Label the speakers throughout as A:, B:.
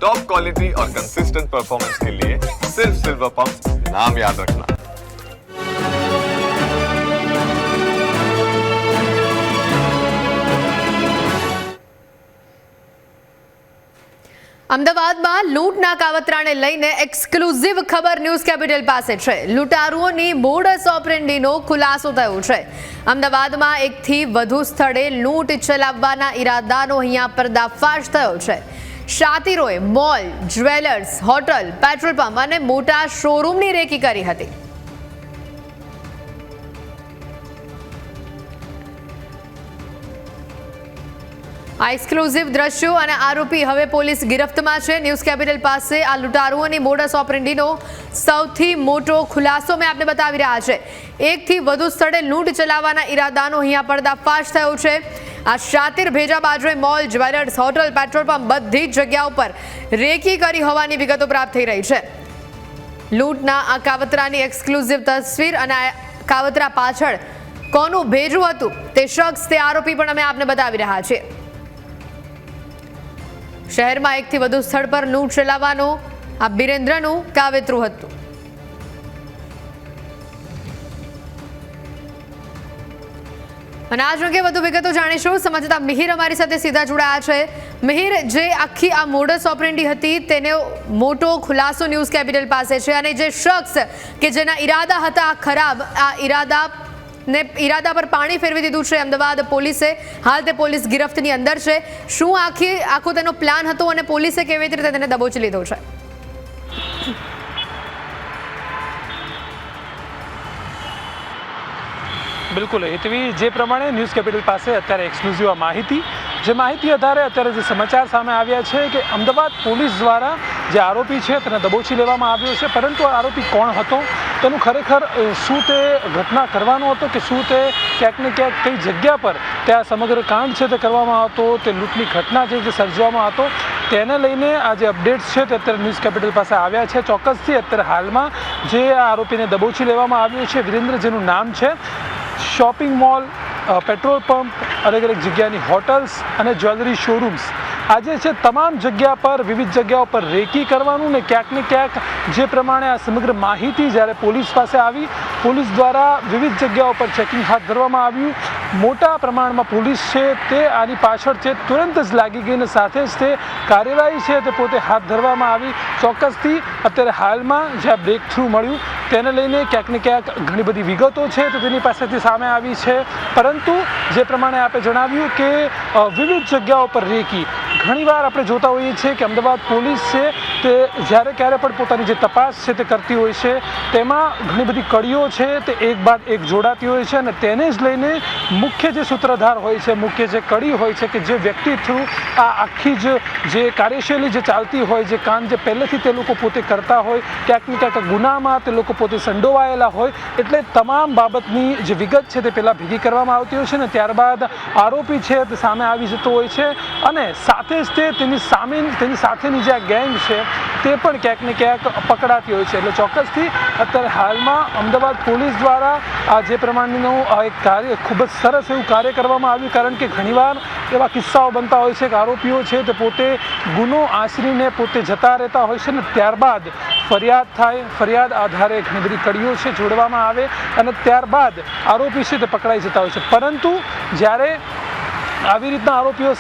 A: Top quality और consistent performance के लिए सिर्फ सिल्वर पंप नाम याद रखना।
B: અમદાવાદમાં લૂંટના કાવતરાને લઈને એક્સક્લુઝિવ ખબર ન્યૂઝ કેપિટલ પાસે છે। લૂંટારુઓની મોડસ ઓપરેન્ડીનો ખુલાસો થયો છે। અમદાવાદમાં એકથી વધુ સ્થળે લૂંટ ચલાવવાના ઈરાદાનો અહીંયા પર્દાફાશ થયો છે। શાતિરોએ mall, jewellers, hotel, petrol pump અને મોટા શોરૂમની રેકી કરી હતી। આ એક્સક્લુઝિવ દ્રશ્યો અને આરોપી હવે પોલીસ ગિરફ્તમાં છે। ન્યૂઝ કેપિટલ પાસે આ લૂંટારુઓની મોડસ ઓપરેન્ડીનો સૌથી મોટો ખુલાસો મેં આપને બતાવી રહ્યા છે। એકથી વધુ સ્થળે લૂંટ ચલાવવાના ઈરાદાનો અહીંયા પર્દાફાશ થયો છે। આ શાતિર ભેજા બાજુએ mall, jewellers, hotel, petrol pump બધી જ જગ્યાઓ પર રેકી કરી હોવાની વિગતો પ્રાપ્ત થઈ રહી છે। લૂંટના આ કાવતરાની એક્સક્લુઝિવ તસવીર અને આ કાવતરા પાછળ કોનું ભેજું હતું તે શખ્સ, તે આરોપી પણ અમે આપને બતાવી રહ્યા છીએ। શહેરમાં એકથી વધુ સ્થળ પર લૂંટ ચલાવવાનું આ બિરેન્દ્રનું કાવતરું હતું। અને આજ અંગે વધુ વિગતો જાણીશું। સંવાદદાતા મિહિર અમારી સાથે સીધા જોડાયા છે। મિહિર, જે આખી આ મોડસ ઓપરેન્ડી હતી તેનો મોટો ખુલાસો ન્યૂઝ કેપિટલ પાસે છે અને જે શખ્સ કે જેના ઈરાદા હતા ખરાબ, આ ઈરાદા પર પાણી ફેરવી દીધું છે અમદાવાદ પોલીસે। હાલ તે પોલીસ ગિરફ્તની અંદર છે। શું આખો તેનો પ્લાન હતો અને પોલીસે કેવી રીતે તેને દબોચી લીધો છે?
C: બિલકુલ હેતવી, જે પ્રમાણે ન્યૂઝ કેપિટલ પાસે અત્યારે એક્સક્લુઝિવ માહિતી આધારે અત્યારે જે સમાચાર સામે આવ્યા છે કે અમદાવાદ પોલીસ દ્વારા જે આરોપી છે તેને દબોચી લેવામાં આવ્યો છે, પરંતુ આરોપી કોણ હતો, તેનું ખરેખર શું તે ઘટના કરવાનો હતો કે શું તે ક્યાંક ને ક્યાંક કઈ જગ્યા પર ત્યાં સમગ્ર કાંડ છે તે કરવામાં હતો, તે લૂંટની ઘટના છે જે સર્જવામાં હતો, તેને લઈને આ જે અપડેટ્સ છે તે અત્યારે ન્યૂઝ કેપિટલ પાસે આવ્યા છે। ચોક્કસથી અત્યારે હાલમાં જે આરોપીને દબોચી લેવામાં આવ્યો છે વિરેન્દ્ર, જેનું નામ છે, શોપિંગ મોલ, પેટ્રોલ પંપ, અલગ અલગ જગ્યાની હોટલ્સ અને જ્વેલરી શોરૂમ્સ, આજે છે તમામ જગ્યા પર, વિવિધ જગ્યાઓ પર રેકી કરવાનું ને ક્યાંક ને ક્યાંક જે પ્રમાણે આ સમગ્ર માહિતી જ્યારે પોલીસ પાસે આવી, પોલીસ દ્વારા વિવિધ જગ્યાઓ પર ચેકિંગ હાથ ધરવામાં આવ્યું। મોટા પ્રમાણમાં પોલીસ છે તે આની પાછળ છે તુરંત જ લાગી ગઈ અને સાથે જ તે કાર્યવાહી છે તે પોતે હાથ ધરવામાં આવી। ચોક્કસથી અત્યારે હાલમાં જે આ બ્રેક થ્રુ મળ્યું તેને લઈને ક્યાંક ને ક્યાંક ઘણી બધી વિગતો છે તો તેની પાસેથી સામે આવી છે, પરંતુ જે પ્રમાણે આપણે જણાવ્યું કે વિવિધ જગ્યાઓ પર રેકી ઘણીવાર આપણે જોતા હોઈએ છીએ કે અમદાવાદ પોલીસ છે તે જ્યારે ક્યારે પણ પોતાની જે તપાસ છે તે કરતી હોય છે તેમાં ઘણી બધી કડીઓ છે તે એક બાદ એક જોડાતી હોય છે અને તેને જ લઈને મુખ્ય જે સૂત્રધાર હોય છે, મુખ્ય જે કડી હોય છે કે જે વ્યક્તિ થ્રુ આ આખી જે કાર્યશૈલી જે ચાલતી હોય, જે કામ જે પહેલેથી તે લોકો પોતે કરતા હોય, ક્યાંક ને ક્યાંક ગુનામાં તે લોકો પોતે સંડોવાયેલા હોય, એટલે તમામ બાબતની જે વિગત છે તે પહેલાં ભેગી કરવામાં આવતી હોય છે ને ત્યારબાદ આરોપી છે તે સામે આવી જતો હોય છે અને સાથે જ તેની સાથેની જે આ ગેંગ છે તે પણ ક્યાંક ને ક્યાંક પકડાતી હોય છે। એટલે ચોક્કસથી અત્યારે હાલમાં અમદાવાદ પોલીસ દ્વારા આ જે પ્રમાણેનું એક કાર્ય, ખૂબ જ સરસ એવું કાર્ય કરવામાં આવ્યું, કારણ કે ઘણીવાર એવા કિસ્સાઓ બનતા હોય છે કે આરોપીઓ છે તે પોતે ગુનો આશરીને પોતે જતા રહેતા હોય છે ને ત્યારબાદ ફરિયાદ થાય, ફરિયાદ આધારે ઘણી બધી કડીઓ છે જોડવામાં આવે અને ત્યારબાદ આરોપી છે તે પકડાઈ જતા હોય છે, પરંતુ જ્યારે આવી રીતના આરોપીઓ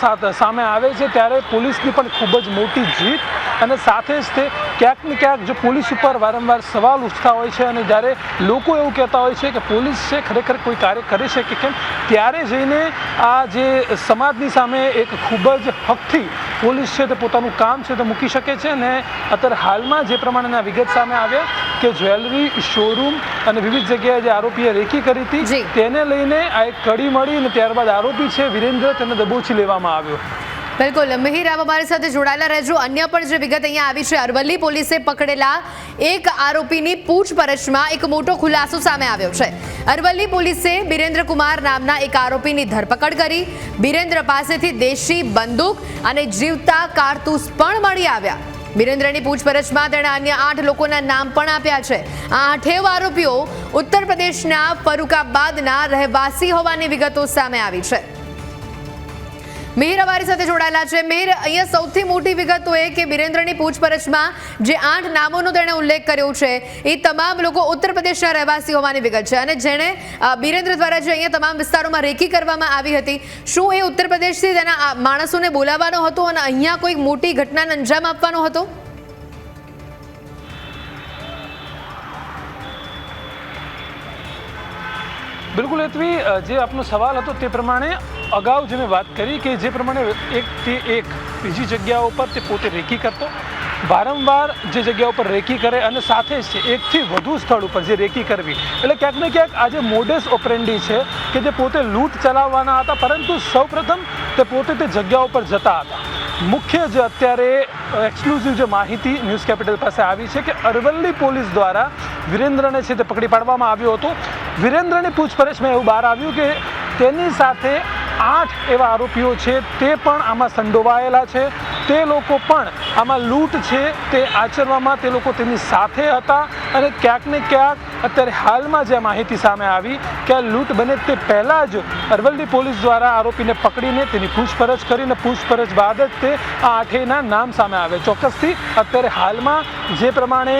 C: સામે આવે છે ત્યારે પોલીસની પણ ખૂબ જ મોટી જીત અને સાથે જ તે ક્યાંક ને ક્યાંક જો પોલીસ ઉપર વારંવાર સવાલ ઉઠતા હોય છે અને જ્યારે લોકો એવું કહેતા હોય છે કે પોલીસ છે ખરેખર કોઈ કાર્ય કરી છે કે કેમ, ત્યારે જઈને આ જે સમાજની સામે એક ખૂબ જ હકથી પોલીસ છે તે પોતાનું કામ છે તે મૂકી શકે છે। અને અત્યારે હાલમાં જે પ્રમાણેના વિગત સામે આવ્યા કે જ્વેલરી શોરૂમ અને વિવિધ જગ્યાએ જે આરોપીએ રેકી કરી હતી તેને લઈને આ એક કડી મળી અને ત્યારબાદ આરોપી છે વિરેન્દ્ર તેને દબોચી લેવામાં આવ્યો।
B: બિલકુલ મિહિર, આપ અમારી સાથે જોડાયેલા રહેજો। અન્ય પણ જે વિગત અહીંયા આવી છે, અરવલ્લી પોલીસે પકડેલા એક આરોપીની પૂછપરછમાં એક મોટો ખુલાસો સામે આવ્યો છે। અરવલ્લી પોલીસે બિરેન્દ્ર કુમાર નામના એક આરોપીની ધરપકડ કરી। બિરેન્દ્ર પાસેથી દેશી બંદૂક અને જીવતા કારતૂસ પણ મળી આવ્યા। બિરેન્દ્રની પૂછપરછમાં તેણે અન્ય 8 લોકોના નામ પણ આપ્યા છે। આ 8 આરોપીઓ ઉત્તર પ્રદેશના ફરુખાબાદના રહેવાસી હોવાની વિગતો સામે આવી છે। મિહિર અમારી સાથે જોડાયેલા છે. મિહિર, અહીંયા સૌથી મોટી વિગત એ કે બિરેન્દ્રની પૂછપરછમાં જે 8 નામોનો તેણે ઉલ્લેખ કર્યો છે એ તમામ લોકો ઉત્તર પ્રદેશના રહેવાસી હોવાની વિગત છે અને જેણે બિરેન્દ્ર દ્વારા જે અહીંયા તમામ વિસ્તારોમાં રેકી કરવામાં આવી હતી, શું એ ઉત્તર પ્રદેશથી તેના માણસોને બોલાવવાનો હતો અને અહીંયા કોઈ મોટી ઘટનાને અંજામ આપવાનો હતો?
C: બિલકુલ હેતવી, જે આપનો સવાલ હતો તે પ્રમાણે અગાઉ જે મેં વાત કરી કે જે પ્રમાણે એકથી એક બીજી જગ્યાઓ પર તે પોતે રેકી કરતો, વારંવાર જે જગ્યા ઉપર રેકી કરે અને સાથે જ એકથી વધુ સ્થળ ઉપર જે રેકી કરવી, એટલે ક્યાંક ને ક્યાંક આ જે મોડસ ઓપરેન્ડી છે કે જે પોતે લૂંટ ચલાવવાના હતા, પરંતુ સૌપ્રથમ તે પોતે તે જગ્યા ઉપર જતા હતા. મુખ્ય જે અત્યારે એક્સક્લુઝિવ જે માહિતી ન્યૂઝ કેપિટલ પાસે આવી છે કે અરવલ્લી પોલીસ દ્વારા વિરેન્દ્રને છે તે પકડી પાડવામાં આવ્યો હતો. વિરેન્દ્રની પૂછપરછમાં એવું બહાર આવ્યું કે તેની સાથે 8 એવા આરોપીઓ છે તે પણ આમાં સંડોવાયેલા છે. તે લોકો પણ આમાં લૂંટ છે તે આચરવામાં તે લોકો તેની સાથે હતા અને ક્યાંક ને ક્યાંક અત્યારે હાલમાં જે માહિતી સામે આવી કે આ લૂંટ બને તે પહેલાં જ અરવલ્લી પોલીસ દ્વારા આરોપીને પકડીને તેની પૂછપરછ કરીને પૂછપરછ બાદ જ તે આ 8ના નામ સામે આવે. ચોક્કસથી અત્યારે હાલમાં જે પ્રમાણે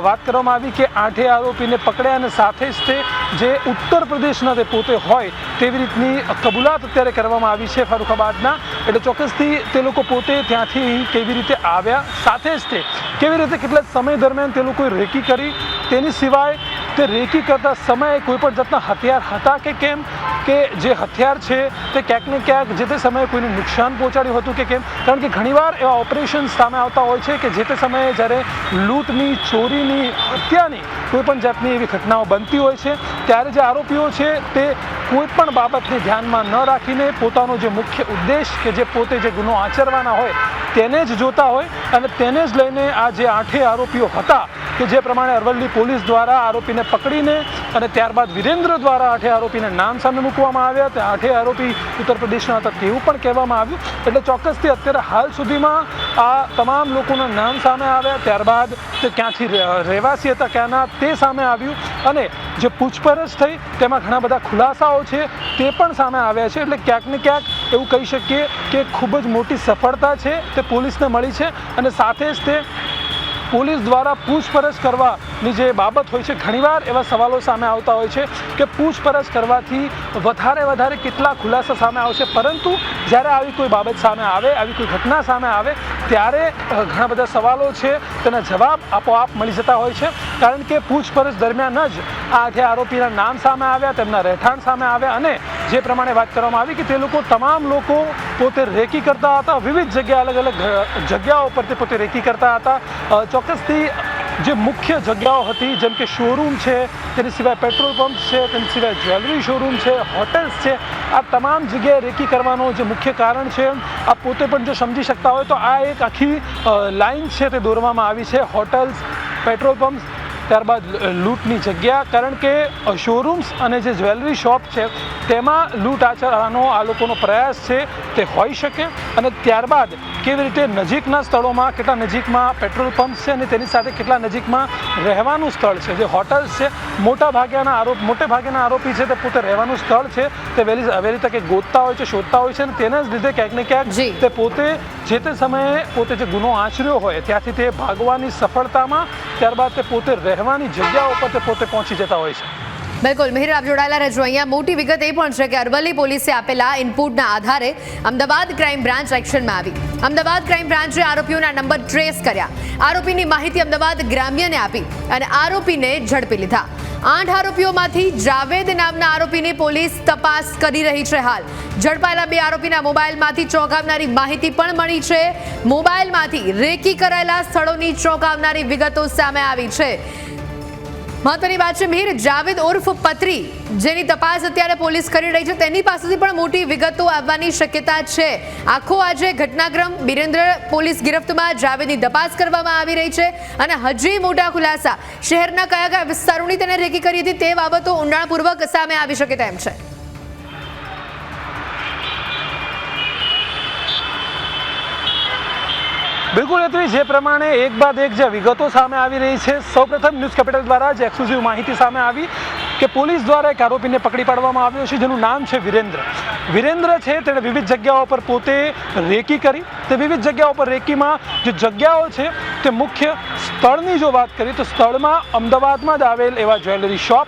C: વાત કરવામાં આવી કે 8 આરોપીને પકડ્યા અને સાથે જ તે જે ઉત્તર પ્રદેશના તે પોતે હોય તેવી રીતની કબૂલાત અત્યારે કરવામાં આવી છે ફરુખાબાદના. એટલે ચોક્કસથી તે લોકો પોતે ત્યાંથી કેવી રીતે આવ્યા, સાથે જ તે કેવી રીતે કેટલા સમય દરમિયાન તે લોકોએ રેકી કરી, તેની સિવાય તે રેકી કરતા સમયે કોઈ પણ જાતના હથિયાર હતા કે કેમ, કે જે હથિયાર છે તે ક્યાંક ને ક્યાંક જે તે સમયે કોઈને નુકસાન પહોંચાડ્યું હતું કે કેમ. કારણ કે ઘણીવાર એવા ઓપરેશન સામે આવતા હોય છે કે જે તે સમયે જ્યારે લૂંટની, ચોરીની, હત્યાની કોઈ પણ જાતની એવી ઘટનાઓ બનતી હોય છે ત્યારે જે આરોપીઓ છે તે કોઈ પણ બાબતને ધ્યાનમાં ન રાખીને પોતાનો જે મુખ્ય ઉદ્દેશ કે જે પોતે જે ગુનો આચરવાના હોય તેને જ જોતા હોય અને તેને જ લઈને આ જે 8 આરોપીઓ હતા કે જે પ્રમાણે અરવલ્લી પોલીસ દ્વારા આરોપીને પકડીને અને ત્યારબાદ વિરેન્દ્ર દ્વારા 8 આરોપીને નામ સામે મૂકવામાં આવ્યા. તે 8 આરોપી ઉત્તર પ્રદેશના હતા તેવું પણ કહેવામાં આવ્યું. એટલે ચોક્કસથી અત્યારે હાલ સુધીમાં આ તમામ લોકોના નામ સામે આવ્યા, ત્યારબાદ તે ક્યાંથી રહેવાસી હતા ક્યાંના તે સામે આવ્યું અને જે પૂછપરછ થઈ તેમાં ઘણા બધા ખુલાસાઓ છે તે પણ સામે આવ્યા છે. એટલે ક્યાંક ને ક્યાંક એવું કહી શકીએ કે ખૂબ જ મોટી સફળતા છે તે પોલીસને મળી છે અને સાથે જ તે પોલીસ દ્વારા પૂછપરછ કરવાની જે બાબત હોય છે, ઘણીવાર એવા સવાલો સામે આવતા હોય છે કે પૂછપરછ કરવાથી વધારે કેટલા ખુલાસા સામે આવશે, પરંતુ જ્યારે આવી કોઈ બાબત સામે આવે, આવી કોઈ ઘટના સામે આવે ત્યારે ઘણા બધા સવાલો છે તેના જવાબ આપોઆપ મળી જતા હોય છે. કારણ કે પૂછપરછ દરમિયાન જ આ 8 આરોપીના નામ સામે આવ્યા, તેમના રહેઠાણ સામે આવ્યા અને જે પ્રમાણે વાત કરવામાં આવી કે તે લોકો તમામ લોકો પોતે રેકી કરતા હતા, વિવિધ જગ્યા અલગ અલગ જગ્યાઓ પર તે પોતે રેકી કરતા હતા. ચોક્કસથી જે મુખ્ય જગ્યાઓ હતી જેમ કે શોરૂમ છે, તેની સિવાય પેટ્રોલ પંપ છે, તેની સિવાય જ્વેલરી શોરૂમ છે, હોટેલ્સ છે, આ તમામ જગ્યાએ રેકી કરવાનું જે મુખ્ય કારણ છે આ પોતે પણ જો સમજી શકતા હોય તો આ એક આખી લાઇન છે તે દોરવામાં આવી છે. હોટેલ્સ, પેટ્રોલ પંપ, ત્યારબાદ લૂંટની જગ્યા, કારણ કે શોરૂમ્સ અને જે જ્વેલરી શોપ છે તેમાં લૂંટ આચરવાનો આ લોકોનો પ્રયાસ છે તે હોઈ શકે અને ત્યારબાદ કેવી રીતે નજીકના સ્થળોમાં, કેટલા નજીકમાં પેટ્રોલ પંપ છે અને તેની સાથે કેટલા નજીકમાં રહેવાનું સ્થળ છે, જે હોટલ્સ છે, મોટે ભાગેના આરોપી છે તે પોતે રહેવાનું સ્થળ છે તે વહેલી તકે ગોતતા હોય છે, શોધતા હોય છે અને તેના જ લીધે ક્યાંક ને ક્યાંક તે પોતે જે તે સમયે પોતે જે ગુનો આચર્યો હોય ત્યાંથી તે ભાગવાની સફળતામાં ત્યારબાદ તે પોતે રહેવાની જગ્યા ઉપર તે પોતે પહોંચી જતા હોય છે.
B: બિલકુલ મિહિર, આપ જોડાયેલા રહેજો. અહીંયા મોટી વિગત એ પણ છે કે અરવલ્લી પોલીસે આપેલા ઇનપુટના આધારે અમદાવાદ ક્રાઇમ બ્રાન્ચ એક્શનમાં આવી. અમદાવાદ ક્રાઇમ બ્રાન્ચે આરોપીઓના નંબર ટ્રેસ કર્યા, આરોપીની માહિતી અમદાવાદ ગ્રામ્યને આપી અને આરોપીને ઝડપી લીધા. 8 આરોપીઓમાંથી જાવેદ નામના આરોપીની પોલીસ તપાસ કરી રહી છે. હાલ ઝડપાયેલા 2 આરોપીના મોબાઈલમાંથી ચોંકાવનારી માહિતી પણ મળી છે. મોબાઈલમાંથી રેકી કરાયેલા સ્થળોની ચોંકાવનારી વિગતો સામે આવી છે. મહત્વની વાત છે મિહિર, જાવેદ ઉર્ફ પત્રી જેની તપાસ અત્યારે પોલીસ કરી રહી છે તેની પાસેથી પણ મોટી વિગતો આવવાની શક્યતા છે. આખો આજે ઘટનાક્રમ બિરેન્દ્ર પોલીસ ગિરફ્તમાં, જાવેદની તપાસ કરવામાં આવી રહી છે અને હજી મોટા ખુલાસા શહેરના કયા વિસ્તારોની તેને રેકી કરી હતી તે બાબતો ઊંડાણપૂર્વક સામે આવી શકે તેમ છે.
C: બિલકુલ હેતવી, જે પ્રમાણે એક બાદ એક જે વિગતો સામે આવી રહી છે, સૌપ્રથમ ન્યૂઝ કેપિટલ દ્વારા જે એક્સક્લુઝિવ માહિતી સામે આવી કે પોલીસ દ્વારા એક આરોપીને પકડી પાડવામાં આવ્યો છે જેનું નામ છે વિરેન્દ્ર છે. તેણે વિવિધ જગ્યાઓ પર પોતે રેકી કરી. તે વિવિધ જગ્યાઓ પર રેકીમાં જે જગ્યાઓ છે તે મુખ્ય સ્થળની જો વાત કરીએ તો સ્થળમાં અમદાવાદમાં જ આવેલ એવા જ્વેલરી શોપ,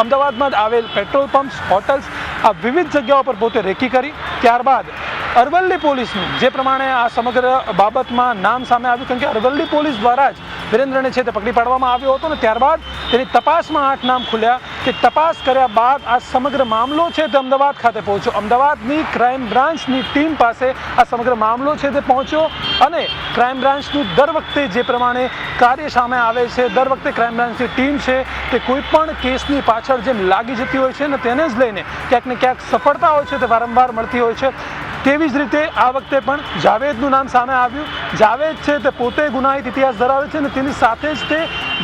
C: અમદાવાદમાં જ આવેલ પેટ્રોલ પંપ્સ, હોટલ્સ, આ વિવિધ જગ્યાઓ પર પોતે રેકી કરી. ત્યારબાદ અરવલ્લી પોલીસનું જે પ્રમાણે આ સમગ્ર બાબતમાં નામ સામે આવ્યું, કારણ કે અરવલ્લી પોલીસ દ્વારા જ વિરેન્દ્રને છે તે પકડી પાડવામાં આવ્યો હતો ને ત્યારબાદ તેની તપાસમાં 8 નામ ખુલ્યા. તે તપાસ કર્યા બાદ આ સમગ્ર મામલો છે તે અમદાવાદ ખાતે પહોંચ્યો. અમદાવાદની ક્રાઇમ બ્રાન્ચની ટીમ પાસે આ સમગ્ર મામલો છે તે પહોંચ્યો અને ક્રાઇમ બ્રાન્ચનું દર વખતે જે પ્રમાણે કાર્ય સામે આવે છે, દર વખતે ક્રાઇમ બ્રાન્ચની ટીમ છે તે કોઈ પણ કેસની પાછળ જેમ લાગી જતી હોય છે ને તેને જ લઈને ક્યાંક ને ક્યાંક સફળતાઓ છે તે વારંવાર મળતી હોય છે. તેવી જ રીતે આ વખતે પણ જાવેદનું નામ સામે આવ્યું. જાવેદ છે તે પોતે ગુનાહિત ઇતિહાસ ધરાવે છે અને તેની સાથે જ તે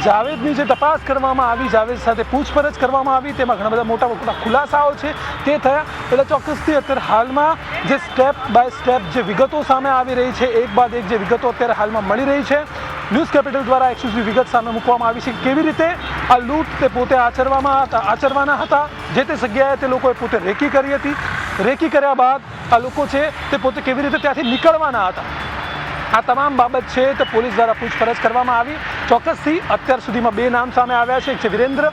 C: જાવેદની જે તપાસ કરવામાં આવી, જાવેદ સાથે પૂછપરછ કરવામાં આવી, તેમાં ઘણા બધા મોટા મોટા ખુલાસાઓ છે તે થયા. એટલે ચોક્કસથી અત્યારે હાલમાં જે સ્ટેપ બાય સ્ટેપ જે વિગતો સામે આવી રહી છે, એક બાદ એક જે વિગતો અત્યારે હાલમાં મળી રહી છે, ન્યૂઝ કેપિટલ દ્વારા એક્સક્લુઝિવ વિગત સામે મૂકવામાં આવી છે. કેવી રીતે આ લૂંટ તે પોતે આચરવાના હતા, જે તે જગ્યાએ તે લોકોએ પોતે રેકી કરી હતી. રેકી કર્યા બાદ આ લોકો છે તે પોતે કેવી રીતે ત્યાંથી નીકળવાના હતા, આ તમામ બાબત છે તે પોલીસ દ્વારા પૂછપરછ કરવામાં આવી. ચોક્કસથી અત્યાર સુધીમાં 2 નામ સામે આવ્યા છે. એક છે વિરેન્દ્ર,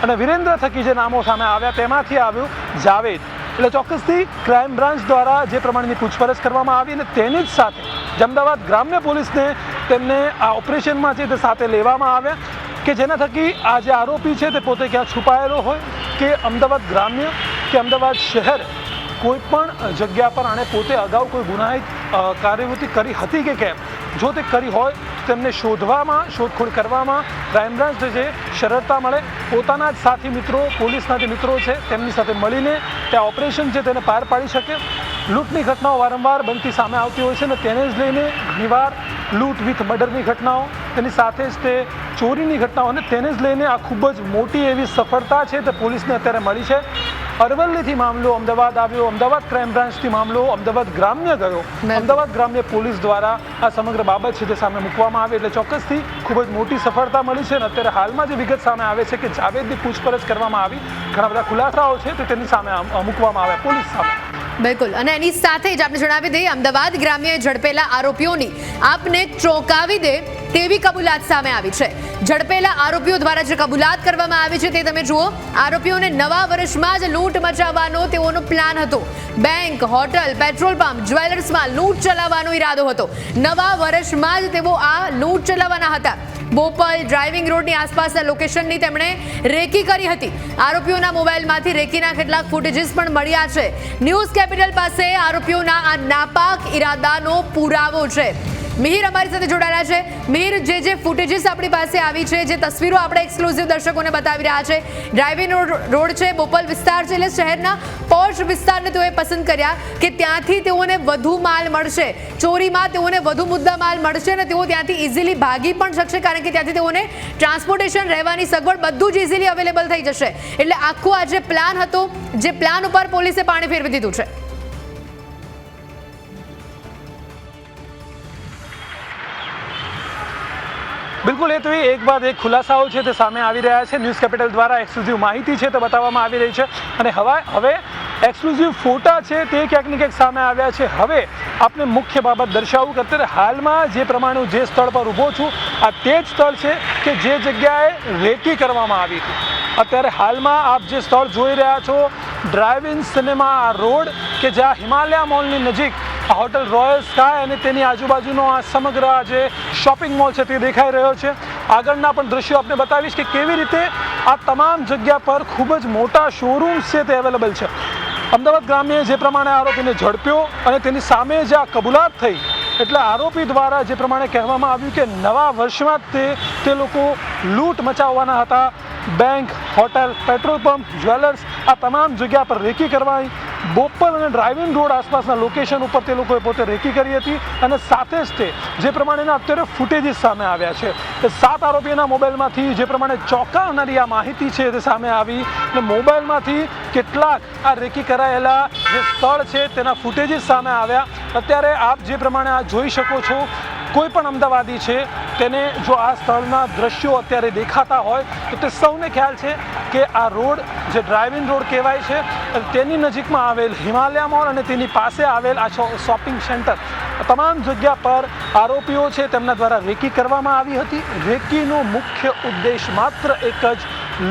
C: અને વિરેન્દ્ર થકી જે નામો સામે આવ્યા તેમાંથી આવ્યું જાવેદ. એટલે ચોક્કસથી ક્રાઇમ બ્રાન્ચ દ્વારા જે પ્રમાણેની પૂછપરછ કરવામાં આવી અને તેની જ સાથે અમદાવાદ ગ્રામ્ય પોલીસને તેમને આ ઓપરેશનમાં છે તે સાથે લેવામાં આવ્યા કે જેના થકી આ જે આરોપી છે તે પોતે ક્યાં છુપાયેલો હોય કે અમદાવાદ ગ્રામ્ય કે અમદાવાદ શહેર કોઈ પણ જગ્યા પર આણે પોતે અગાઉ કોઈ ગુનાહિત કાર્યવૃત્તિ કરી હતી કે કેમ, જો તે કરી હોય તેમને શોધવામાં, શોધખોળ કરવામાં ક્રાઇમ બ્રાન્ચ છે સરળતા મળે. પોતાના જ સાથી મિત્રો, પોલીસના જે મિત્રો છે તેમની સાથે મળીને ત્યાં ઓપરેશન છે તેને પાર પાડી શકે. લૂંટની ઘટનાઓ વારંવાર બનતી સામે આવતી હોય છે ને તેને જ લઈને ઘણીવાર લૂંટ વિથ મર્ડરની ઘટનાઓ, તેની સાથે જ તે ચોરીની ઘટનાઓ અને તેને જ લઈને આ ખૂબ જ મોટી એવી સફળતા છે તે પોલીસને અત્યારે મળી છે. અરવલ્લીથી મામલો અમદાવાદ આવ્યો, અમદાવાદ ક્રાઇમ બ્રાન્ચથી મામલો અમદાવાદ ગ્રામ્ય ગયો, અમદાવાદ ગ્રામ્ય પોલીસ દ્વારા આ સમગ્ર બાબત છે તે સામે મૂકવામાં આવી. એટલે ચોક્કસથી ખૂબ જ મોટી સફળતા મળી છે અને અત્યારે હાલમાં જે વિગત સામે આવે છે કે જાવેદની પૂછપરછ કરવામાં આવી, ઘણા બધા ખુલાસાઓ છે તે તેની સામે મૂકવામાં આવ્યા પોલીસ સામે.
B: બિલકુલ. અને એની સાથે જ આપણે જણાવી દઈએ, અમદાવાદ ગ્રામ્યએ ઝડપેલા આરોપીઓની આપને ચોંકાવી દે તેવી કબૂલાત સામે આવી છે. ઝડપેલા આરોપીઓ દ્વારા જે કબૂલાત કરવામાં આવી છે તે તમે જુઓ. આરોપીઓને નવા વર્ષમાં જ લૂંટ મચાવવાનો તેઓનો પ્લાન હતો. બેંક, હોટલ, પેટ્રોલ પંપ, જ્વેલર્સમાં લૂંટ ચલાવવાનો ઈરાદો હતો. નવા વર્ષમાં જ તેઓ આ લૂંટ ચલાવવાના હતા. બોપલ ડ્રાઇવિંગ રોડની આસપાસના લોકેશનની તેમણે રેકી કરી હતી. આરોપીઓના મોબાઈલમાંથી રેકીના કેટલાક ફૂટેજીસ પણ મળ્યા છે. ન્યૂઝ કેપિટલ પાસે આરોપીઓના આ નાપાક ઈરાદાનો પુરાવો છે. મિહિર અમારી સાથે જોડાયેલા છે. મિહિર, જે ફૂટેજીસ આપણી પાસે આવી છે, જે તસવીરો આપણે એક્સક્લુઝિવ દર્શકોને બતાવી રહ્યા છે, ડ્રાઇવિંગ રોડ છે, બોપલ વિસ્તાર છે, એટલે શહેરના પોશ વિસ્તારને તેઓએ પસંદ કર્યા કે ત્યાંથી તેઓને વધુ માલ મળશે, ચોરીમાં તેઓને વધુ મુદ્દા માલ મળશે અને તેઓ ત્યાંથી ઇઝીલી ભાગી પણ શકશે, કારણ કે ત્યાંથી તેઓને ટ્રાન્સપોર્ટેશન, રહેવાની સગવડ બધું જ ઇઝીલી અવેલેબલ થઈ જશે. એટલે આખો આ જે પ્લાન હતો, જે પ્લાન ઉપર પોલીસે પાણી ફેરવી દીધું છે.
C: બિલકુલ, એ તો એક બાદ એક ખુલાસાઓ છે તે સામે આવી રહ્યા છે. ન્યૂઝ કેપિટલ દ્વારા એક્સક્લુઝિવ માહિતી છે તે બતાવવામાં આવી રહી છે અને હવે એક્સક્લુઝિવ ફોટા છે તે ક્યાંક ને ક્યાંક સામે આવ્યા છે. હવે આપને મુખ્ય બાબત દર્શાવું કે અત્યારે હાલમાં જે પ્રમાણે જે સ્થળ પર ઊભો છું, આ તે જ સ્થળ છે કે જે જગ્યાએ રેકી કરવામાં આવી હતી. અત્યારે હાલમાં આપ જે સ્થળ જોઈ રહ્યા છો, ડ્રાઇવ-ઇન સિનેમા રોડ કે જ્યાં હિમાલયા મોલની નજીક હોટલ રોયલ સ્કાય અને તેની આજુબાજુનો આ સમગ્ર જે શોપિંગ મોલ છે તે દેખાઈ રહ્યો છે. આગળના પણ દ્રશ્યો આપને બતાવીશ કે કેવી રીતે આ તમામ જગ્યા પર ખૂબ જ મોટા શોરૂમ્સ છે તે અવેલેબલ છે. અમદાવાદ ગ્રામ્યએ જે પ્રમાણે આરોપીને ઝડપ્યો અને તેની સામે જે આ કબૂલાત થઈ, એટલે આરોપી દ્વારા જે પ્રમાણે કહેવામાં આવ્યું કે નવા વર્ષમાં તે લોકો લૂંટ મચાવવાના હતા. Bank, hotel, petrol pump, jewellers, આ તમામ જગ્યા પર રેકી કરવાની. બોપલ અને ડ્રાઇવિંગ રોડ આસપાસના લોકેશન ઉપર તે લોકોએ પોતે રેકી કરી હતી અને સાથે જ તે જે પ્રમાણેના અત્યારે ફૂટેજીસ સામે આવ્યા છે, એ 7 આરોપીઓના મોબાઈલમાંથી જે પ્રમાણે ચોંકાવનારી આ માહિતી છે તે સામે આવી અને મોબાઈલમાંથી કેટલાક આ રેકી કરાયેલા જે સ્થળ છે તેના ફૂટેજીસ સામે આવ્યા. અત્યારે આપ જે પ્રમાણે આ જોઈ શકો છો, કોઈ પણ અમદાવાદી છે તેને જો આ સ્થળના દ્રશ્યો અત્યારે દેખાતા હોય તો તે સૌને ખ્યાલ છે કે આ રોડ જે ડ્રાઇવિંગ રોડ કહેવાય છે તેની નજીકમાં આવેલ હિમાલય મોલ અને તેની પાસે આવેલ આ શોપિંગ સેન્ટર, તમામ જગ્યા પર આરોપીઓ છે તેમના દ્વારા રેકી કરવામાં આવી હતી. રેકીનો મુખ્ય ઉદ્દેશ માત્ર એક જ,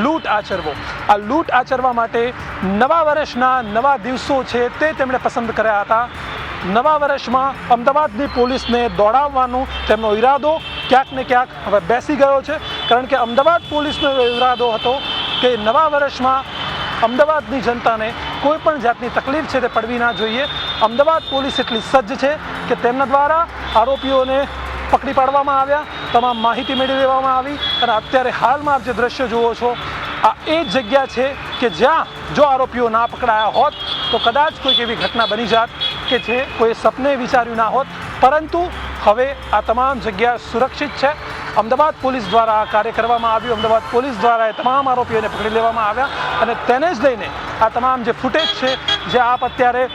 C: લૂંટ આચરવો. આ લૂંટ આચરવા માટે નવા વર્ષના નવા દિવસો છે તે તેમણે પસંદ કર્યા હતા. નવા વર્ષમાં અમદાવાદની પોલીસને દોડાવવાનો તેમનો ઈરાદો ક્યાંક ને ક્યાંક હવે બેસી ગયો છે, કારણ કે અમદાવાદ પોલીસનો ઈરાદો હતો કે નવા વર્ષમાં અમદાવાદની જનતાને કોઈ પણ જાતની તકલીફ છે તે પડવી ના જોઈએ. અમદાવાદ પોલીસ એટલી સજ્જ છે કે તેમના દ્વારા આરોપીઓને પકડી પાડવામાં આવ્યા, તમામ માહિતી મેળવી લેવામાં આવી અને અત્યારે હાલમાં આપ જે દ્રશ્ય જુઓ છો આ એ જ જગ્યા છે કે જ્યાં જો આરોપીઓ ના પકડાયા હોત તો કદાચ કોઈક એવી ઘટના બની જાત કે જે કોઈ સપને વિચાર્યું ના હોત. પરંતુ હવે આ તમામ જગ્યા સુરક્ષિત છે. અમદાવાદ પોલીસ દ્વારા આ કાર્ય કરવામાં આવ્યું. અમદાવાદ પોલીસ દ્વારા તમામ આરોપીઓને પકડી લેવામાં આવ્યા અને તેને જ લઈને આ તમામ જે ફૂટેજ છે જે આપ અત્યારે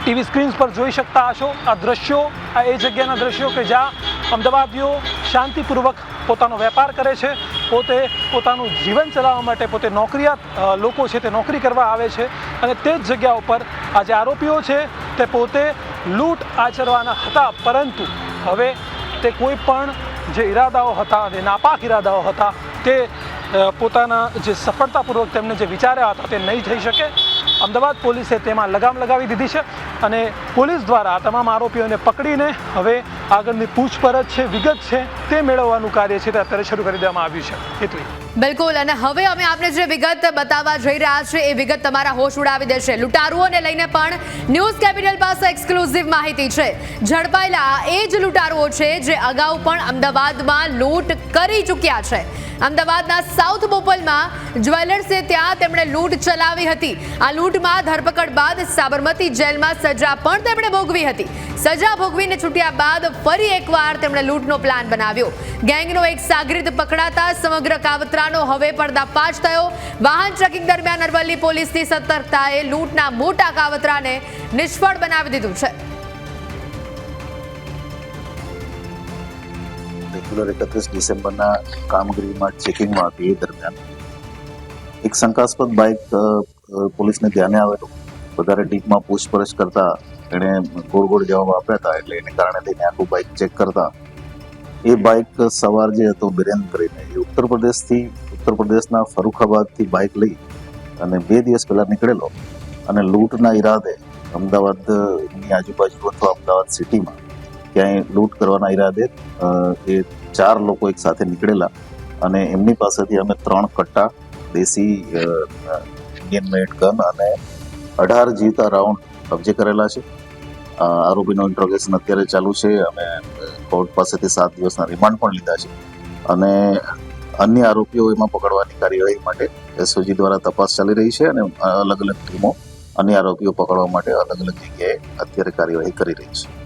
C: ટીવી સ્ક્રીન્સ પર જોઈ શકતા હશો, આ દ્રશ્યો આ એ જગ્યાના દ્રશ્યો કે જ્યાં અમદાવાદીઓ શાંતિપૂર્વક પોતાનો વેપાર કરે છે, પોતે પોતાનું જીવન ચલાવવા માટે પોતે નોકરિયાત લોકો છે તે નોકરી કરવા આવે છે અને તે જ જગ્યા ઉપર આ જે આરોપીઓ છે તે પોતે લૂંટ આચરવાના હતા. પરંતુ હવે તે કોઈ પણ જે ઈરાદાઓ હતા, જે નાપાક ઈરાદાઓ હતા તે પોતાના જે સફળતાપૂર્વક તેમને જે વિચાર્યા હતા તે નહીં થઈ શકે. અમદાવાદ પોલીસે તેમાં લગામ લગાવી દીધી છે અને પોલીસ દ્વારા તમામ આરોપીઓને પકડીને હવે આગળની પૂછપરછ છે, વિગત છે તે મેળવવાનું કાર્ય છે તે અત્યારે શરૂ કરી દેવામાં આવ્યું છે. એટલી
B: બિલકુલ. અને હવે અમે આપને જે વિગત બતાવવા જઈ રહ્યા છે એ વિગત તમારા હોશ ઉડાવી દેશે. લૂંટારુઓને લઈને પણ ન્યૂઝ કેપિટલ પાસે એક્સક્લુઝિવ માહિતી છે. ઝડપાયેલા એ જ લૂંટારુઓ છે જે અગાઉ પણ અમદાવાદમાં લૂંટ કરી ચૂક્યા છે. અમદાવાદના સાઉથ બોપલમાં જ્વેલર્સ છે ત્યાં તેમણે લૂંટ ચલાવી હતી. આ લૂંટમાં ધરપકડ બાદ સાબરમતી જેલમાં સજા પણ તેમણે ભોગવી હતી. સજા ભોગવીને છૂટ્યા બાદ ફરી એકવાર તેમણે લૂંટનો પ્લાન બનાવ્યો. ગેંગનો એક સાગરીત પકડાતા સમગ્ર કાવતરાનો હવે પર્દાફાશ થયો. વાહન ચેકિંગ દરમિયાન અરવલ્લી પોલીસની સતર્કતાએ લૂંટના મોટા કાવતરાને નિષ્ફળ બનાવી દીધું છે.
D: રેગ્યુલર 31 ડિસેમ્બરના કામગીરીમાં ચેકિંગમાં હતી એ દરમિયાન એક શંકાસ્પદ બાઇક પોલીસને ધ્યાને આવેલું. વધારે ડીપમાં પૂછપરછ કરતા એણે ગોળ ગોળ જવાબ આપ્યા હતા, એટલે એને કારણે લઈને આખું બાઇક ચેક કરતા એ બાઇક સવાર જે હતો બિરેન કરીને એ ઉત્તર પ્રદેશના ફરુખાબાદથી બાઇક લઈ અને 2 દિવસ પહેલા નીકળેલો અને લૂંટના ઈરાદે અમદાવાદની આજુબાજુ અથવા અમદાવાદ સિટીમાં ક્યાંય લૂંટ કરવાના ઈરાદે એ 4 લોકો એક સાથે નીકળેલા અને એમની પાસેથી અમે 3 કટ્ટા દેશી ઇન્ડિયન મેડ ગન અને 18 જીવતા રાઉન્ડ કબજે કરેલા છે. આરોપીનો ઇન્ટ્રોગેશન અત્યારે ચાલુ છે. અમે કોર્ટ પાસેથી 7 દિવસના રિમાન્ડ પણ લીધા છે અને અન્ય આરોપીઓ એમાં પકડવાની કાર્યવાહી માટે એસઓજી દ્વારા તપાસ ચાલી રહી છે અને અલગ અલગ ટીમો અન્ય આરોપીઓ પકડવા માટે અલગ અલગ જગ્યાએ અત્યારે કાર્યવાહી કરી રહી છે.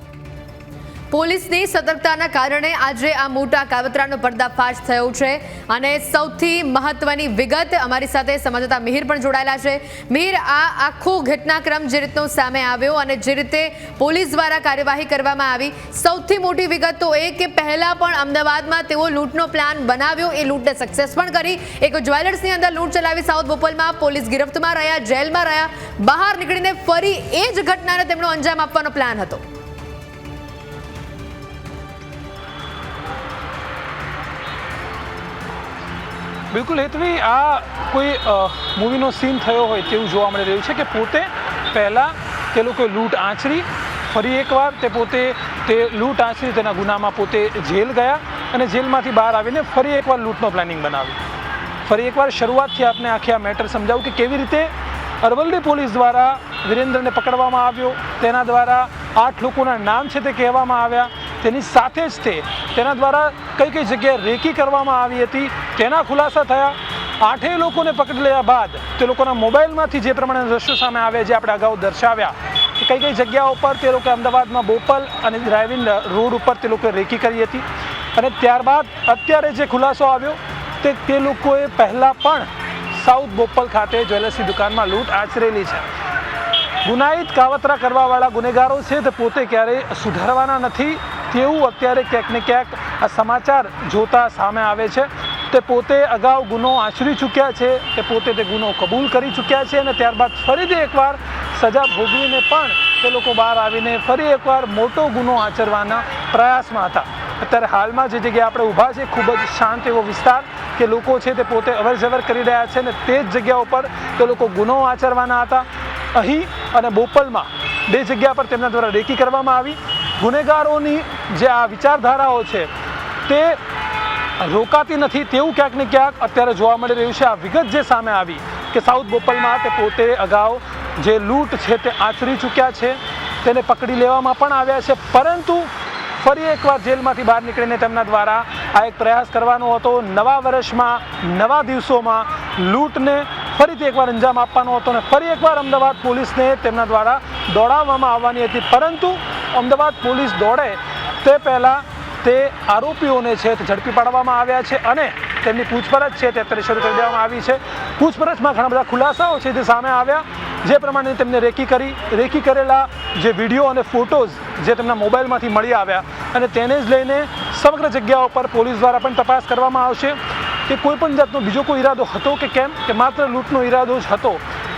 B: પોલીસની સતર્કતાના કારણે આજે આ મોટા કાવતરાનો પર્દાફાશ થયો છે અને સૌથી મહત્વની વિગત અમારી સાથે સંવાદદાતા મિહિર પણ જોડાયેલા છે. મિહિર, આ આખો ઘટનાક્રમ જે રીતનો સામે આવ્યો અને જે રીતે પોલીસ દ્વારા કાર્યવાહી કરવામાં આવી, સૌથી મોટી વિગત તો એ કે પહેલા પણ અમદાવાદમાં તેઓ લૂંટનો પ્લાન બનાવ્યો, એ લૂંટને સક્સેસ પણ કરી. એક જ્વેલર્સની અંદર લૂંટ ચલાવી સાઉથ બોપલમાં પોલીસ ગિરફ્તમાં રહ્યા, જેલમાં રહ્યા, બહાર નીકળીને ફરી એ જ ઘટનાને તેમનો અંજામ આપવાનો પ્લાન હતો.
C: બિલકુલ હેતવી, આ કોઈ મૂવીનો સીન થયો હોય તેવું જોવા મળી રહ્યું છે કે પોતે પહેલાં તે લોકોએ લૂંટ આચરી, ફરી એકવાર તે પોતે તે લૂંટ આચરી તેના ગુનામાં પોતે જેલ ગયા અને જેલમાંથી બહાર આવીને ફરી એકવાર લૂંટનો પ્લાનિંગ બનાવ્યું. ફરી એકવાર શરૂઆતથી આપને આખી આ મેટર સમજાવું કે કેવી રીતે અરવલ્લી પોલીસ દ્વારા વિરેન્દ્રને પકડવામાં આવ્યો, તેના દ્વારા 8 લોકોના નામ છે તે કહેવામાં આવ્યા, તેની સાથે જ તેના દ્વારા કઈ કઈ જગ્યાએ રેકી કરવામાં આવી હતી તેના ખુલાસા થયા. 8 લોકોને પકડી લેવા બાદ તે લોકોના મોબાઈલમાંથી જે પ્રમાણે દ્રશ્યો સામે આવ્યા જે આપણે અગાઉ દર્શાવ્યા કે કઈ કઈ જગ્યાઓ પર તે લોકોએ અમદાવાદમાં બોપલ અને ડ્રાઇવિંગ રોડ ઉપર તે લોકોએ રેકી કરી હતી અને ત્યારબાદ અત્યારે જે ખુલાસો આવ્યો તે લોકોએ પહેલાં પણ સાઉથ બોપલ ખાતે જ્વેલર્સની દુકાનમાં લૂંટ આચરેલી છે. ગુનાહિત કાવતરા કરવાવાળા ગુનેગારો છે તે પોતે ક્યારેય સુધારવાના નથી તેવું અત્યારે ક્યાંક ને ક્યાંક આ સમાચાર જોતા સામે આવે છે. તે પોતે અગાઉ ગુનો આચરી ચૂક્યા છે, તે પોતે તે ગુનો કબૂલ કરી ચૂક્યા છે અને ત્યારબાદ ફરીથી એકવાર સજા ભોગવીને પણ તે લોકો બહાર આવીને ફરી એકવાર મોટો ગુનો આચરવાના પ્રયાસમાં હતા. અત્યારે હાલમાં જે જગ્યાએ આપણે ઊભા છે ખૂબ જ શાંત એવો વિસ્તાર કે લોકો છે તે પોતે અવરજવર કરી રહ્યા છે અને તે જ જગ્યા ઉપર તે લોકો ગુનો આચરવાના હતા. અહીં અને બોપલમાં બે જગ્યા પર તેમના દ્વારા રેકી કરવામાં આવી. ગુનેગારોની જે આ વિચારધારાઓ છે તે રોકાતી નથી તેવું ક્યાંક ને ક્યાંક અત્યારે જોવા મળી રહ્યું છે. આ વિગત જે સામે આવી કે સાઉથ બોપલમાં તે પોતે અગાઉ જે લૂંટ છે તે આચરી ચૂક્યા છે, તેને પકડી લેવામાં પણ આવ્યા છે, પરંતુ ફરી એકવાર જેલમાંથી બહાર નીકળીને તેમના દ્વારા આ એક પ્રયાસ કરવાનો હતો. નવા વર્ષમાં, નવા દિવસોમાં લૂંટને ફરીથી એકવાર અંજામ આપવાનો હતો અને ફરી એકવાર અમદાવાદ પોલીસને તેમના દ્વારા દોડાવવામાં આવવાની હતી. પરંતુ અમદાવાદ પોલીસ દોડે તે પહેલાં તે આરોપીઓને છે તે ઝડપી પાડવામાં આવ્યા છે અને તેમની પૂછપરછ છે તે અત્યારે શરૂ કરી દેવામાં આવી છે. પૂછપરછમાં ઘણા બધા ખુલાસાઓ છે તે સામે આવ્યા, જે પ્રમાણે તેમને રેકી કરેલા જે વિડીયો અને ફોટોઝ જે તેમના મોબાઈલમાંથી મળી આવ્યા અને તેને જ લઈને સમગ્ર જગ્યાઓ પર પોલીસ દ્વારા પણ તપાસ કરવામાં આવશે કે કોઈ પણ જાતનો બીજો કોઈ ઈરાદો હતો કે કેમ, કે માત્ર લૂંટનો ઈરાદો જ હતો,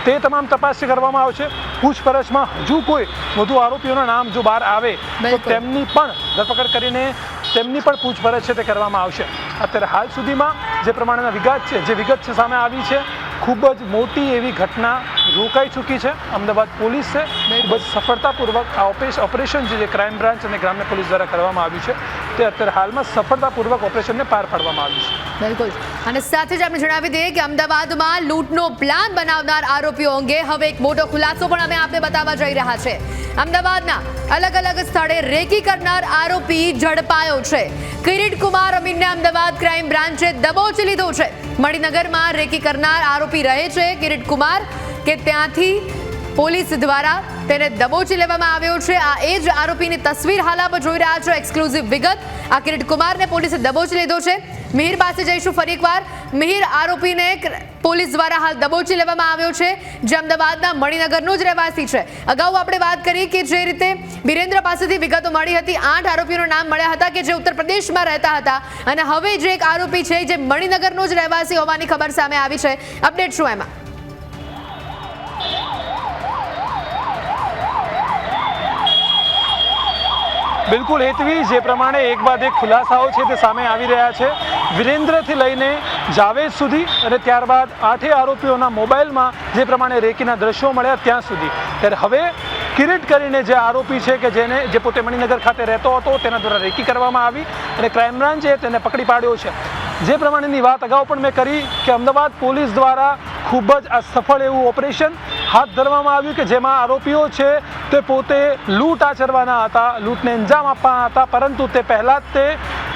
C: તે તમામ તપાસ કરવામાં આવશે. પૂછપરછમાં હજુ કોઈ વધુ આરોપીઓના નામ જો બહાર આવે તો તેમની પણ ધરપકડ કરીને તેમની પણ પૂછપરછ છે તે કરવામાં આવશે. અત્યારે હાલ સુધીમાં જે પ્રમાણેના વિગત છે સામે આવી છે, ખૂબ જ મોટી એવી ઘટના રોકાઈ ચૂકી છે. અમદાવાદ પોલીસ છે ખૂબ જ સફળતાપૂર્વક આ ઓપરેશન જે ક્રાઇમ બ્રાન્ચ અને ગ્રામ્ય પોલીસ દ્વારા કરવામાં આવ્યું છે તે અત્યારે હાલમાં સફળતાપૂર્વક ઓપરેશનને પાર પાડવામાં આવ્યું છે.
B: બિલકુલ. અને સાથે જ આપણે જણાવી દઈએ કે અમદાવાદમાં લૂંટનો પ્લાન બનાવનાર આરોપીઓ અંગે હવે એક મોટો ખુલાસો પણ અમે આપને બતાવવા જઈ રહ્યા છે. અમદાવાદના અલગ અલગ સ્થળે રેકી કરનાર આરોપી ઝડપાયો છે. કિરીટ કુમાર અમીનને અમદાવાદ ક્રાઇમ બ્રાન્ચે દબોચી લીધો છે. મણિનગરમાં રેકી કરનાર આરોપી રહે છે કિરીટ કુમાર, કે ત્યાંથી પોલીસ દ્વારા તેને દબોચી લેવામાં આવ્યો છે. આ એ જ આરોપીની તસવીર હાલ આપ જોઈ રહ્યા છો. એક્સક્લુઝિવ વિગત, આ કિરીટ કુમારને પોલીસે દબોચી લીધો છે. મિહિર પાસે જઈશું ફરી એકવાર. મિહિર, આરોપીને પોલીસ દ્વારા હાલ દબોચી લેવામાં આવ્યો છે, જે અમદાવાદના મણિનગરનો જ રહેવાસી છે. અગાઉ આપણે વાત કરી કે જે રીતે વિરેન્દ્ર પાસેથી વિગતો મળી હતી, 8 આરોપીઓના નામ મળ્યા હતા કે જે ઉત્તર પ્રદેશમાં રહેતા હતા અને હવે જે એક આરોપી છે જે મણિનગરનો જ રહેવાસી હોવાની ખબર સામે આવી છે. અપડેટ શું એમાં?
C: બિલકુલ હેતવી, જે પ્રમાણે એક બાદ એક ખુલાસાઓ છે તે સામે આવી રહ્યા છે. વિરેન્દ્રથી લઈને જાવેદ સુધી અને ત્યારબાદ 8 આરોપીઓના મોબાઈલમાં જે પ્રમાણે રેકીના દ્રશ્યો મળ્યા ત્યાં સુધી. ત્યારે હવે કિરીટ કરીને જે આરોપી છે કે જે પોતે મણિનગર ખાતે રહેતો હતો, તેના દ્વારા રેકી કરવામાં આવી અને ક્રાઇમ બ્રાન્ચે તેને પકડી પાડ્યો છે. જે પ્રમાણેની વાત અગાઉ પણ મેં કરી કે અમદાવાદ પોલીસ દ્વારા ખૂબ જ આ સફળ એવું ઓપરેશન હાથ ધરવામાં આવ્યું કે જેમાં આરોપીઓ છે તે પોતે લૂંટ આચરવાના હતા, લૂંટને અંજામ આપવાના હતા, પરંતુ તે પહેલાં જ તે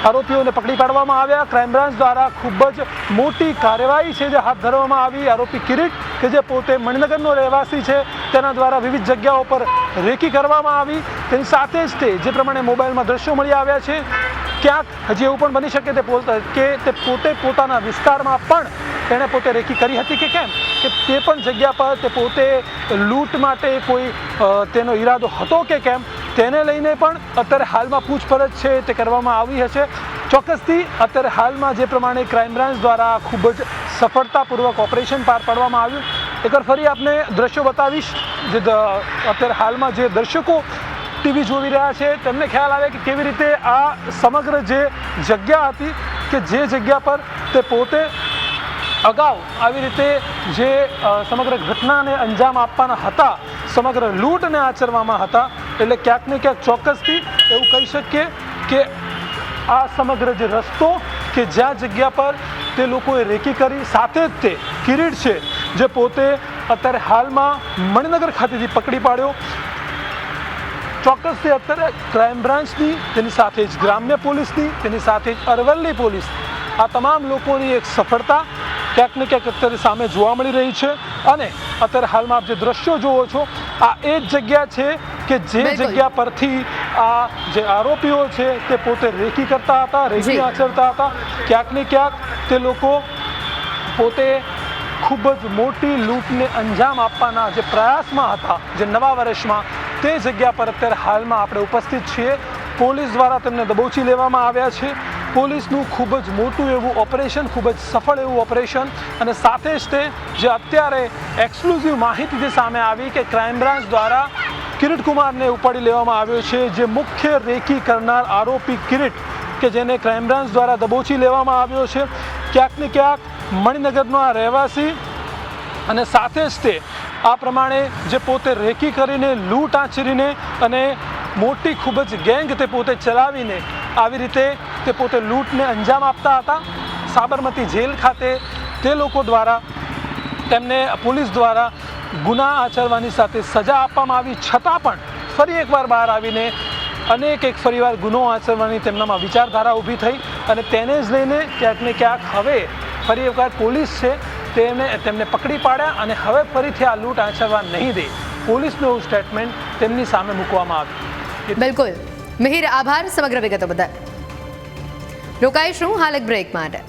C: આરોપીઓને પકડી પાડવામાં આવ્યા. ક્રાઇમ બ્રાન્ચ દ્વારા ખૂબ જ મોટી કાર્યવાહી છે જે હાથ ધરવામાં આવી. આરોપી કિરીટ કે જે પોતે મણિનગરનો રહેવાસી છે, તેના દ્વારા વિવિધ જગ્યાઓ પર રેકી કરવામાં આવી. તેની સાથે જ તે જે પ્રમાણે મોબાઈલમાં દ્રશ્યો મળી આવ્યા છે, ક્યાંક હજી એવું પણ બની શકે કે તે પોતે પોતાના વિસ્તારમાં પણ તેણે પોતે રેકી કરી હતી કે કેમ, કે તે પણ જગ્યા પર તે પોતે લૂંટ માટે કોઈ તેનો ઈરાદો હતો કે કેમ, તેને લઈને પણ અત્યારે હાલમાં પૂછપરછ છે તે કરવામાં આવી હશે. ચોક્કસથી અત્યારે હાલમાં જે પ્રમાણે ક્રાઇમ બ્રાન્ચ દ્વારા ખૂબ જ સફળતાપૂર્વક ઓપરેશન પાર પાડવામાં આવ્યું. એકવાર ફરી આપને દ્રશ્યો બતાવીશ. જે અત્યારે હાલમાં જે દર્શકો ટીવી જોઈ રહ્યા છે તેમને ખ્યાલ આવે કે કેવી રીતે આ સમગ્ર જે જગ્યા હતી કે જે જગ્યા પર તે પોતે અગાઉ આવી રીતે જે સમગ્ર ઘટનાને અંજામ આપવાના હતા, સમગ્ર લૂંટને આચરવામાં હતા. એટલે ક્યાંક ને ક્યાંક ચોક્કસથી એવું કહી શકીએ કે આ સમગ્ર જે રસ્તો કે જ્યાં જગ્યા પર તે લોકોએ રેકી કરી, સાથે જ તે કિરીટ છે જે પોતે અત્યારે હાલમાં મણિનગર ખાતેથી પકડી પાડ્યો. ચોક્કસથી અત્યારે ક્રાઇમ બ્રાન્ચની, તેની સાથે જ ગ્રામ્ય પોલીસની, તેની સાથે જ અરવલ્લી પોલીસ, આ તમામ લોકોની એક સફળતા ક્યાંક ને ક્યાંક અત્યારે સામે જોવા મળી રહી છે. અને અત્યારે હાલમાં આપ જે દ્રશ્યો જુઓ છો, આ એ જ જગ્યા છે કે જે જગ્યા પરથી આ જે આરોપીઓ છે તે પોતે રેકી કરતા હતા, રેકી આચરતા હતા. ક્યાંક ને ક્યાંક તે લોકો પોતે ખૂબ જ મોટી લૂંટને અંજામ આપવાના જે પ્રયાસમાં હતા, જે નવા વર્ષમાં, તે જગ્યા પર અત્યારે હાલમાં આપણે ઉપસ્થિત છીએ. પોલીસ દ્વારા તેમને દબોચી લેવામાં આવ્યા છે પોલીસનું ખૂબ જ મોટું એવું ઓપરેશન, ખૂબ જ સફળ એવું ઓપરેશન, અને સાથે જ તે જે અત્યારે એક્સક્લુઝિવ માહિતી જે સામે આવી કે ક્રાઇમ બ્રાન્ચ દ્વારા કિરીટ કુમારને ઉપાડી લેવામાં આવ્યો છે, જે મુખ્ય રેકી કરનાર આરોપી કિરીટ કે જેને ક્રાઇમ બ્રાન્ચ દ્વારા દબોચી લેવામાં આવ્યો છે, ક્યાંક ને ક્યાંક મણિનગરનો આ રહેવાસી, અને સાથે જ તે આ પ્રમાણે જે પોતે રેકી કરીને લૂંટ આચરીને અને મોટી ખૂબ જ ગેંગ તે પોતે ચલાવીને આવી રીતે તે પોતે લૂંટને અંજામ આપતા હતા. સાબરમતી જેલ ખાતે તે લોકો દ્વારા તેમને પોલીસ દ્વારા ગુના આચરવાની સાથે સજા આપવામાં આવી, છતાં પણ ફરી એકવાર બહાર આવીને એક ફરીવાર ગુનો આચરવાની તેમનામાં વિચારધારા ઊભી થઈ, અને તેને જ લઈને ક્યાંક ને ક્યાંક હવે ફરી એકવાર પોલીસ છે તેમને પકડી પાડ્યા, અને હવે ફરીથી આ લૂંટ આચરવા નહીં દે, પોલીસનું એવું સ્ટેટમેન્ટ તેમની સામે મૂકવામાં આવ્યું.
B: બિલકુલ મિહિર, આભાર સમગ્ર વિગતો બદલ. રોકાઈશું હાલ એક બ્રેક માટે.